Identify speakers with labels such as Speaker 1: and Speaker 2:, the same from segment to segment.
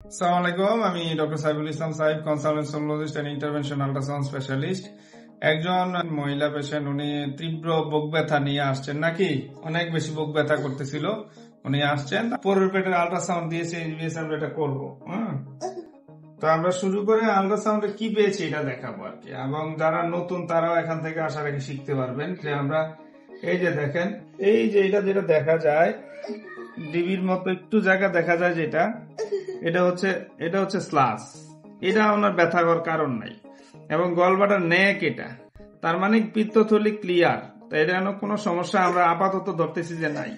Speaker 1: আসসালামু আলাইকুম, আমি doctor Saiful Islam Saif, consultant sonologist and intervention ultrasound specialist. একজন মহিলা পেশেন্ট, উনি তীব্র বুক ব্যথা নিয়ে আসছেন, নাকি অনেক বেশি বুক ব্যথা করতেছিল। উনি আসছেন, পরের পেটের আল্ট্রাসাউন্ড দিয়েছে, আমরা এটা করবো। তো আমরা শুরু করে আল্ট্রাসাউন্ডে কি পেয়েছি এটা দেখাবো আর কি, এবং যারা নতুন তারাও এখান থেকে আশা রেখে শিখতে পারবেন। যে আমরা এই যে দেখেন, এই যে এটা যেটা দেখা যায় ডিবির মতো একটু জায়গা দেখা যায়, যেটা এটা হচ্ছে স্লাস। এটা ওনার ব্যথা হওয়ার কারণ নাই, এবং গলব্লাডার নেক এটা, তার মানে পিত্তথলি ক্লিয়ার। তো এটা কোনো সমস্যা আমরা আপাতত ধরতেছি যে নাই।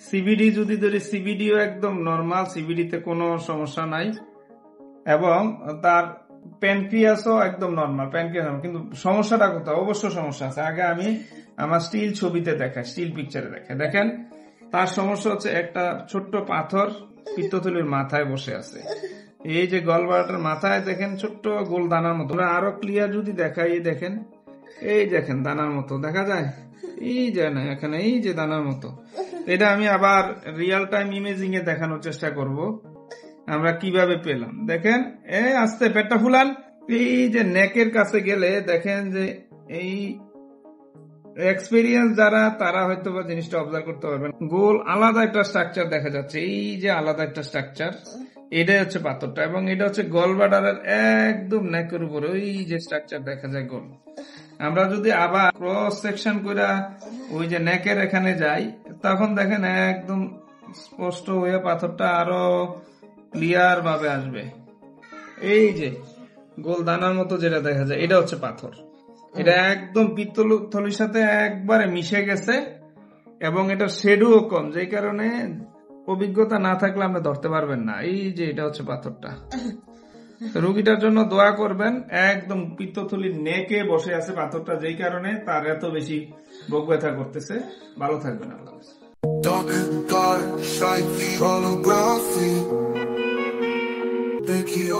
Speaker 1: সিবিডি যদি ধরি, সিবিডিও একদম নর্মাল, সিবিডিতে কোনো সমস্যা নাই, এবং তার প্যানক্রিয়াসও একদম নর্মাল, প্যানক্রিয়াস। কিন্তু সমস্যাটা কোথাও? অবশ্য সমস্যা আছে। আগে আমি আমার স্টিল ছবিতে দেখাই, স্টিল পিকচারে দেখাই। দেখেন, তার সমস্যা হচ্ছে একটা ছোট্ট পাথর পিত্তথলির মাথায় বসে আছে। এই যে গলব্লাডার মাথায় দেখেন ছোট্ট গোল দানার মতো। আরো ক্লিয়ার যদি দেখাই, দেখেন, এই দেখেন দানার মতো দেখা যায়, এই যে না এখানে এই যে দানার মতো। এটা আমি আবার রিয়েল টাইম ইমেজিং এ দেখানোর চেষ্টা করব আমরা কিভাবে পেলাম। দেখেন, আস্তে পেটটা ফুলান। এই যে নেকের কাছে গেলে দেখেন যে এই এক্সপেরিয়েন্স যারা, তারা হয়তো বা জিনিসটা অবজার্ভ করতে পারবেন। গোল আলাদা একটা স্ট্রাকচার দেখা যাচ্ছে, এই যে আলাদা একটা স্ট্রাকচার, এটাই হচ্ছে পাথরটা। এবং এটা হচ্ছে গলব্লাডারের একদম নেকের উপরে ওই যে স্ট্রাকচার দেখা যায় গোল। আমরা যদি আবার ক্রস সেকশন করে ওই যে নেকের এখানে যাই, তখন দেখেন একদম স্পষ্ট হয়ে পাথরটা আরো ক্লিয়ার ভাবে আসবে। এই যে গোল দানার মতো যেটা দেখা যায়, এটা হচ্ছে পাথর। এটা একদম পিত্তথলির সাথে একবারে মিশে গেছে, এবং এটা শেডও কম, যে কারণে অভিজ্ঞতা না থাকলে আপনি ধরতে পারবেন না। এই যে এটা হচ্ছে পাথরটা। রোগীটার জন্য দোয়া করবেন। একদম পিত্তথলির নেকে বসে আছে পাথরটা, যেই কারণে তার এত বেশি বুক ব্যথা করতেছে। ভালো থাকবেন, আল্লাহ হাফেজ।
Speaker 2: Dark and dark, like the holography. Thank you,